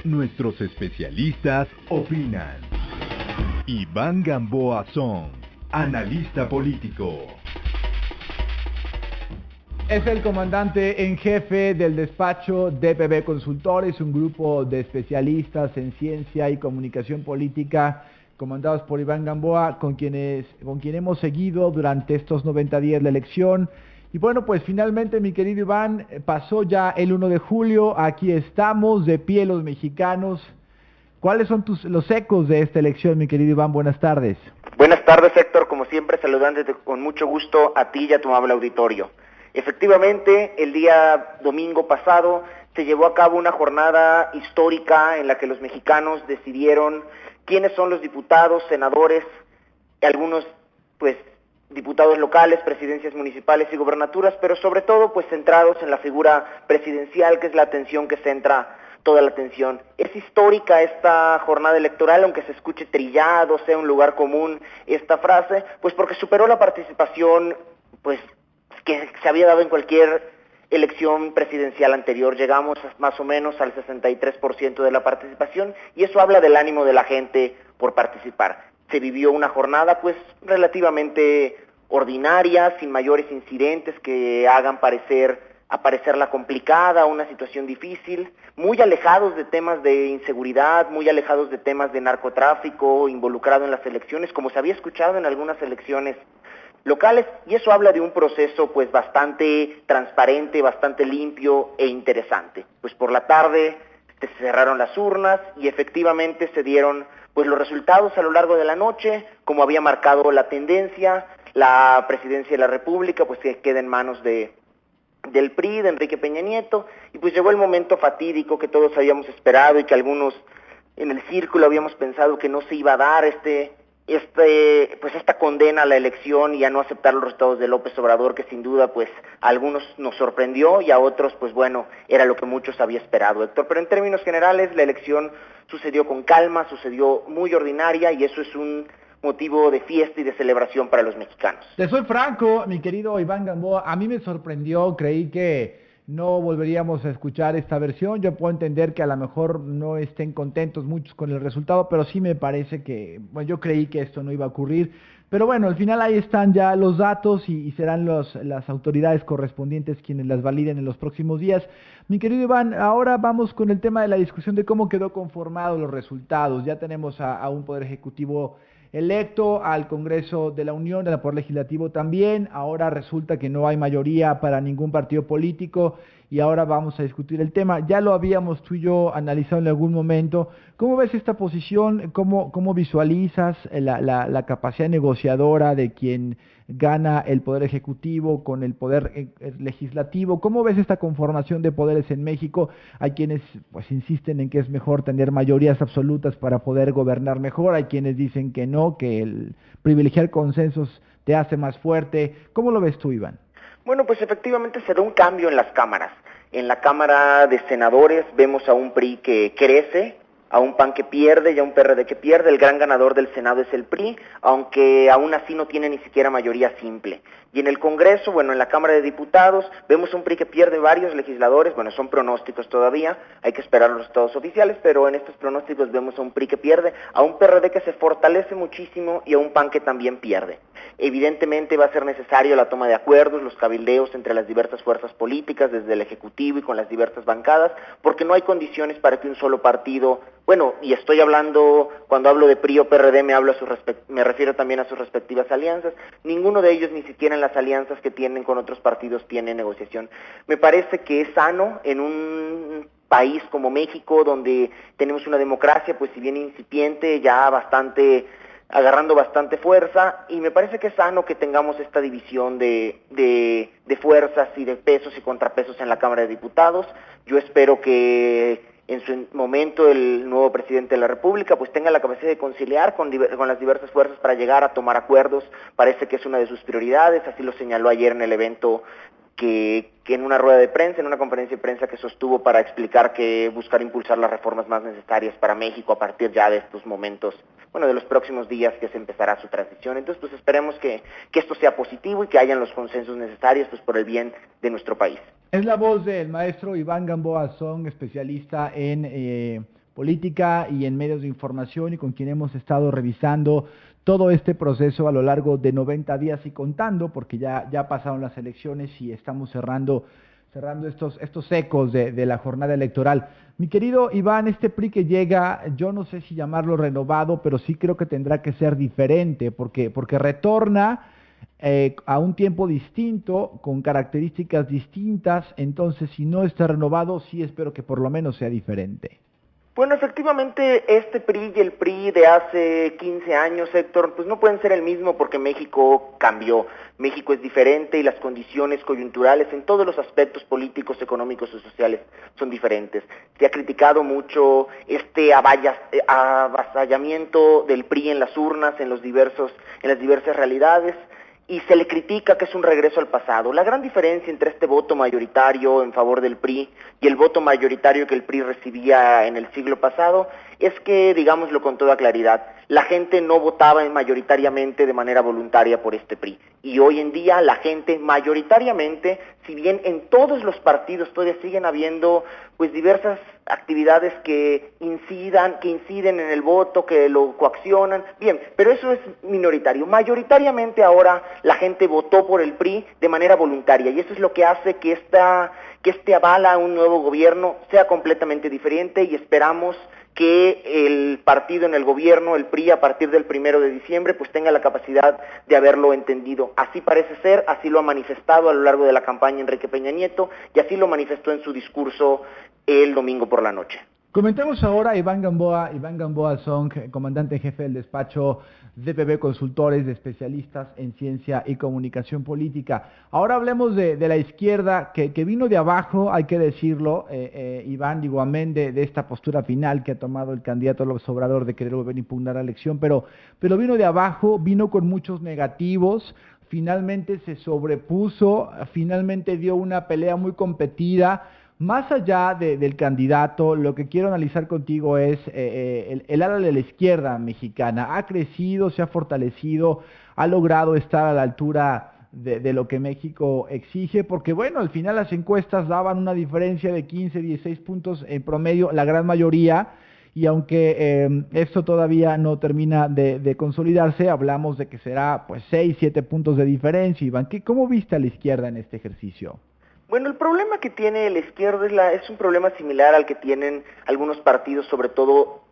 Nuestros especialistas opinan. Iván Gamboa Song, analista político. Es el comandante en jefe del despacho DPB Consultores, un grupo de especialistas en ciencia y comunicación política comandados por Iván Gamboa, con quien hemos seguido durante estos 90 días la elección. Y bueno, pues finalmente, mi querido Iván, pasó ya el 1 de julio, aquí estamos, de pie los mexicanos. ¿Cuáles son los ecos de esta elección, mi querido Iván? Buenas tardes. Buenas tardes, Héctor, como siempre, saludándote con mucho gusto a ti y a tu amable auditorio. Efectivamente, el día domingo pasado se llevó a cabo una jornada histórica en la que los mexicanos decidieron quiénes son los diputados, senadores, algunos pues diputados locales, presidencias municipales y gobernaturas, pero sobre todo pues centrados en la figura presidencial, que es la atención que centra toda la atención. Es histórica esta jornada electoral, aunque se escuche trillado, sea un lugar común esta frase, pues porque superó la participación pues que se había dado en cualquier elección presidencial anterior. Llegamos más o menos al 63% de la participación, y eso habla del ánimo de la gente por participar. Se vivió una jornada pues relativamente ordinaria, sin mayores incidentes que hagan aparecerla complicada, una situación difícil, muy alejados de temas de inseguridad, muy alejados de temas de narcotráfico involucrado en las elecciones, como se había escuchado en algunas elecciones locales, y eso habla de un proceso pues bastante transparente, bastante limpio e interesante. Pues por la tarde se cerraron las urnas y efectivamente se dieron pues los resultados a lo largo de la noche, como había marcado la tendencia. La presidencia de la República pues que queda en manos del PRI, de Enrique Peña Nieto, y pues llegó el momento fatídico que todos habíamos esperado y que algunos en el círculo habíamos pensado que no se iba a dar pues esta condena a la elección y a no aceptar los resultados de López Obrador, que sin duda pues a algunos nos sorprendió y a otros pues bueno, era lo que muchos había esperado, Héctor. Pero en términos generales la elección sucedió con calma, sucedió muy ordinaria, y eso es un motivo de fiesta y de celebración para los mexicanos. Te soy franco, mi querido Iván Gamboa, a mí me sorprendió, creí que no volveríamos a escuchar esta versión. Yo puedo entender que a lo mejor no estén contentos muchos con el resultado, pero sí me parece que, bueno, yo creí que esto no iba a ocurrir. Pero bueno, al final ahí están ya los datos y serán las autoridades correspondientes quienes las validen en los próximos días. Mi querido Iván, ahora vamos con el tema de la discusión de cómo quedó conformados los resultados. Ya tenemos a un Poder Ejecutivo electo, al Congreso de la Unión, al Poder Legislativo también. Ahora resulta que no hay mayoría para ningún partido político y ahora vamos a discutir el tema. Ya lo habíamos tú y yo analizado en algún momento. ¿Cómo ves esta posición? ¿Cómo visualizas la capacidad negociadora de quien gana el Poder Ejecutivo con el Poder Legislativo? ¿Cómo ves esta conformación de poderes en México? Hay quienes pues insisten en que es mejor tener mayorías absolutas para poder gobernar mejor, hay quienes dicen que no, que el privilegiar consensos te hace más fuerte. ¿Cómo lo ves tú, Iván? Bueno, pues efectivamente se da un cambio en las cámaras. En la Cámara de Senadores vemos a un PRI que crece, a un PAN que pierde y a un PRD que pierde. El gran ganador del Senado es el PRI, aunque aún así no tiene ni siquiera mayoría simple. Y en el Congreso, bueno, en la Cámara de Diputados, vemos un PRI que pierde varios legisladores. Bueno, son pronósticos todavía, hay que esperar los resultados oficiales, pero en estos pronósticos vemos a un PRI que pierde, a un PRD que se fortalece muchísimo y a un PAN que también pierde. Evidentemente va a ser necesario la toma de acuerdos, los cabildeos entre las diversas fuerzas políticas, desde el Ejecutivo y con las diversas bancadas, porque no hay condiciones para que un solo partido, bueno, y estoy hablando, cuando hablo de PRI o PRD me refiero también a sus respectivas alianzas. Ninguno de ellos, ni siquiera en las alianzas que tienen con otros partidos, tiene negociación. Me parece que es sano en un país como México, donde tenemos una democracia, pues si bien incipiente, ya agarrando bastante fuerza, y me parece que es sano que tengamos esta división de fuerzas y de pesos y contrapesos en la Cámara de Diputados. Yo espero que en su momento el nuevo presidente de la República pues tenga la capacidad de conciliar con las diversas fuerzas para llegar a tomar acuerdos. Parece que es una de sus prioridades, así lo señaló ayer en el evento que en una rueda de prensa, en una conferencia de prensa que sostuvo para explicar que buscar impulsar las reformas más necesarias para México a partir ya de estos momentos, bueno, de los próximos días que se empezará su transición. Entonces, pues esperemos que esto sea positivo y que hayan los consensos necesarios pues por el bien de nuestro país. Es la voz del maestro Iván Gamboa Song, especialista en política y en medios de información y con quien hemos estado revisando todo este proceso a lo largo de 90 días y contando, porque ya pasaron las elecciones y estamos cerrando estos ecos de la jornada electoral. Mi querido Iván, este PRI que llega, yo no sé si llamarlo renovado, pero sí creo que tendrá que ser diferente, porque retorna a un tiempo distinto, con características distintas, entonces si no está renovado, sí espero que por lo menos sea diferente. Bueno, efectivamente, este PRI y el PRI de hace 15 años, Héctor, pues no pueden ser el mismo porque México cambió. México es diferente y las condiciones coyunturales en todos los aspectos políticos, económicos y sociales son diferentes. Se ha criticado mucho este avasallamiento del PRI en las urnas, en las diversas realidades, y se le critica que es un regreso al pasado. La gran diferencia entre este voto mayoritario en favor del PRI y el voto mayoritario que el PRI recibía en el siglo pasado es que, digámoslo con toda claridad, la gente no votaba mayoritariamente de manera voluntaria por este PRI. Y hoy en día la gente mayoritariamente, si bien en todos los partidos todavía siguen habiendo pues diversas actividades que inciden en el voto, que lo coaccionan, bien, pero eso es minoritario. Mayoritariamente ahora la gente votó por el PRI de manera voluntaria y eso es lo que hace que este aval a un nuevo gobierno sea completamente diferente y esperamos que el partido en el gobierno, el PRI, a partir del 1 de diciembre, pues tenga la capacidad de haberlo entendido. Así parece ser, así lo ha manifestado a lo largo de la campaña Enrique Peña Nieto y así lo manifestó en su discurso el domingo por la noche. Comentemos ahora a Iván Gamboa Song, comandante en jefe del despacho DPB Consultores, de especialistas en ciencia y comunicación política. Ahora hablemos de la izquierda, que vino de abajo, hay que decirlo, Iván, digo, amén de esta postura final que ha tomado el candidato López Obrador de querer volver a impugnar la elección, pero vino de abajo, vino con muchos negativos, finalmente se sobrepuso, finalmente dio una pelea muy competida. Más allá del candidato, lo que quiero analizar contigo es el ala de la izquierda mexicana. Ha crecido, se ha fortalecido, ha logrado estar a la altura de lo que México exige, porque bueno, al final las encuestas daban una diferencia de 15, 16 puntos en promedio, la gran mayoría, y aunque esto todavía no termina de consolidarse, hablamos de que será pues 6, 7 puntos de diferencia. Iván, ¿cómo viste a la izquierda en este ejercicio? Bueno, el problema que tiene la izquierda es un problema similar al que tienen algunos partidos, sobre todo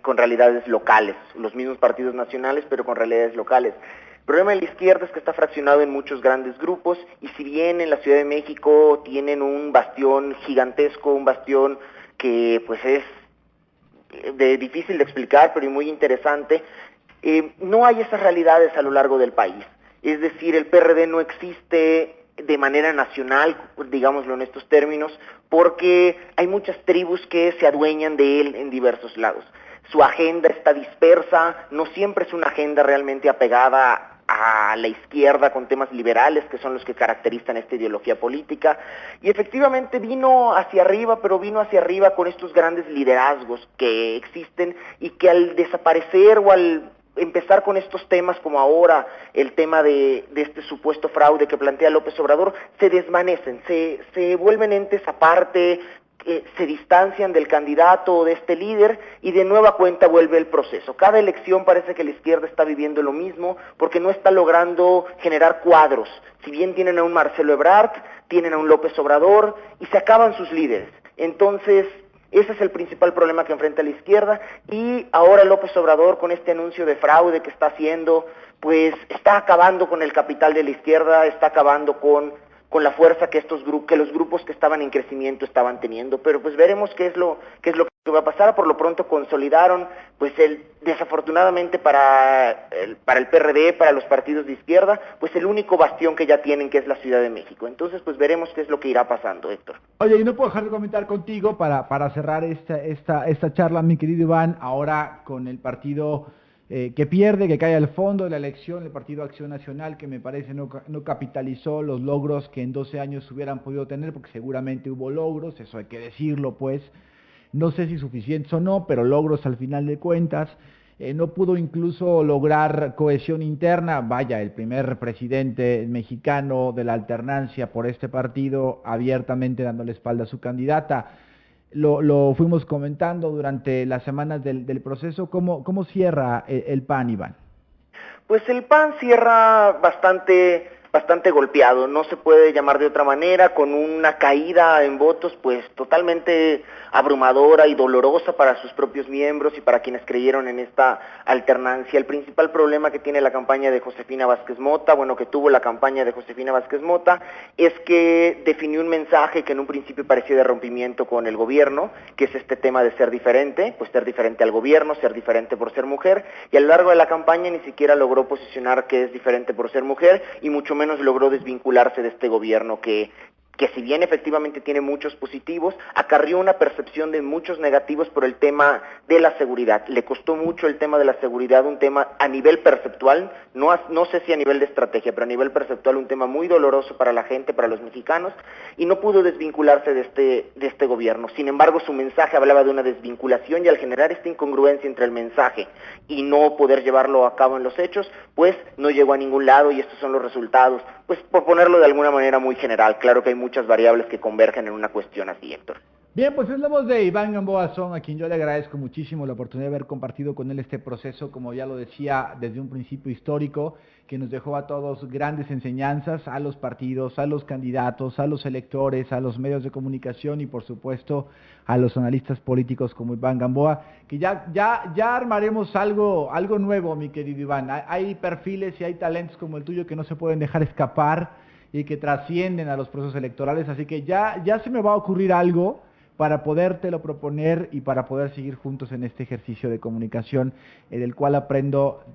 con realidades locales, los mismos partidos nacionales, pero con realidades locales. El problema de la izquierda es que está fraccionado en muchos grandes grupos, y si bien en la Ciudad de México tienen un bastión gigantesco, un bastión que pues es difícil de explicar, pero muy interesante, no hay esas realidades a lo largo del país. Es decir, el PRD no existe de manera nacional, digámoslo en estos términos, porque hay muchas tribus que se adueñan de él en diversos lados. Su agenda está dispersa, no siempre es una agenda realmente apegada a la izquierda con temas liberales, que son los que caracterizan esta ideología política, y efectivamente vino hacia arriba, pero vino hacia arriba con estos grandes liderazgos que existen y que al desaparecer o al empezar con estos temas como ahora el tema de este supuesto fraude que plantea López Obrador, se desvanecen, se vuelven entes aparte, se distancian del candidato o de este líder y de nueva cuenta vuelve el proceso. Cada elección parece que la izquierda está viviendo lo mismo porque no está logrando generar cuadros. Si bien tienen a un Marcelo Ebrard, tienen a un López Obrador y se acaban sus líderes. Entonces, ese es el principal problema que enfrenta la izquierda y ahora López Obrador con este anuncio de fraude que está haciendo, pues está acabando con el capital de la izquierda, está acabando con la fuerza que los grupos que estaban en crecimiento estaban teniendo, pero pues veremos qué es lo que va a pasar. Por lo pronto consolidaron, pues desafortunadamente para el PRD, para los partidos de izquierda, pues el único bastión que ya tienen, que es la Ciudad de México. Entonces pues veremos qué es lo que irá pasando, Héctor. Oye, y no puedo dejar de comentar contigo para cerrar esta charla, mi querido Iván, ahora con el partido que pierde, que cae al fondo de la elección, el Partido Acción Nacional, que me parece no capitalizó los logros que en 12 años hubieran podido tener, porque seguramente hubo logros, eso hay que decirlo, pues, no sé si suficientes o no, pero logros al final de cuentas. No pudo incluso lograr cohesión interna, vaya, el primer presidente mexicano de la alternancia por este partido, abiertamente dando la espalda a su candidata. lo fuimos comentando durante las semanas del proceso. ¿Cómo cierra el PAN, Iván? Pues el PAN cierra bastante golpeado, no se puede llamar de otra manera, con una caída en votos pues totalmente abrumadora y dolorosa para sus propios miembros y para quienes creyeron en esta alternancia. El principal problema que tiene la campaña de Josefina Vázquez Mota, que tuvo la campaña de Josefina Vázquez Mota, es que definió un mensaje que en un principio parecía de rompimiento con el gobierno, que es este tema de ser diferente, pues ser diferente al gobierno, ser diferente por ser mujer, y a lo largo de la campaña ni siquiera logró posicionar que es diferente por ser mujer, y mucho menos logró desvincularse de este gobierno que si bien efectivamente tiene muchos positivos, acarrió una percepción de muchos negativos por el tema de la seguridad. Le costó mucho el tema de la seguridad, un tema a nivel perceptual, no sé si a nivel de estrategia, pero a nivel perceptual un tema muy doloroso para la gente, para los mexicanos, y no pudo desvincularse de este gobierno. Sin embargo, su mensaje hablaba de una desvinculación, y al generar esta incongruencia entre el mensaje y no poder llevarlo a cabo en los hechos, pues no llegó a ningún lado, y estos son los resultados. Pues por ponerlo de alguna manera muy general, claro que hay muchas variables que convergen en una cuestión así, Héctor. Bien, pues es la voz de Iván Gamboa Azón, a quien yo le agradezco muchísimo la oportunidad de haber compartido con él este proceso, como ya lo decía, desde un principio histórico, que nos dejó a todos grandes enseñanzas, a los partidos, a los candidatos, a los electores, a los medios de comunicación y por supuesto a los analistas políticos como Iván Gamboa, que ya armaremos algo nuevo, mi querido Iván. Hay perfiles y hay talentos como el tuyo que no se pueden dejar escapar y que trascienden a los procesos electorales, así que ya se me va a ocurrir algo para podértelo proponer y para poder seguir juntos en este ejercicio de comunicación, en el cual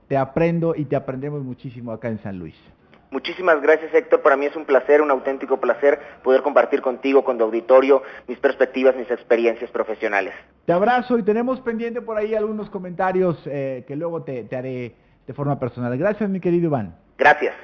te aprendo y te aprendemos muchísimo acá en San Luis. Muchísimas gracias, Héctor. Para mí es un placer, un auténtico placer poder compartir contigo, con tu auditorio, mis perspectivas, mis experiencias profesionales. Te abrazo y tenemos pendiente por ahí algunos comentarios que luego te haré de forma personal. Gracias, mi querido Iván. Gracias.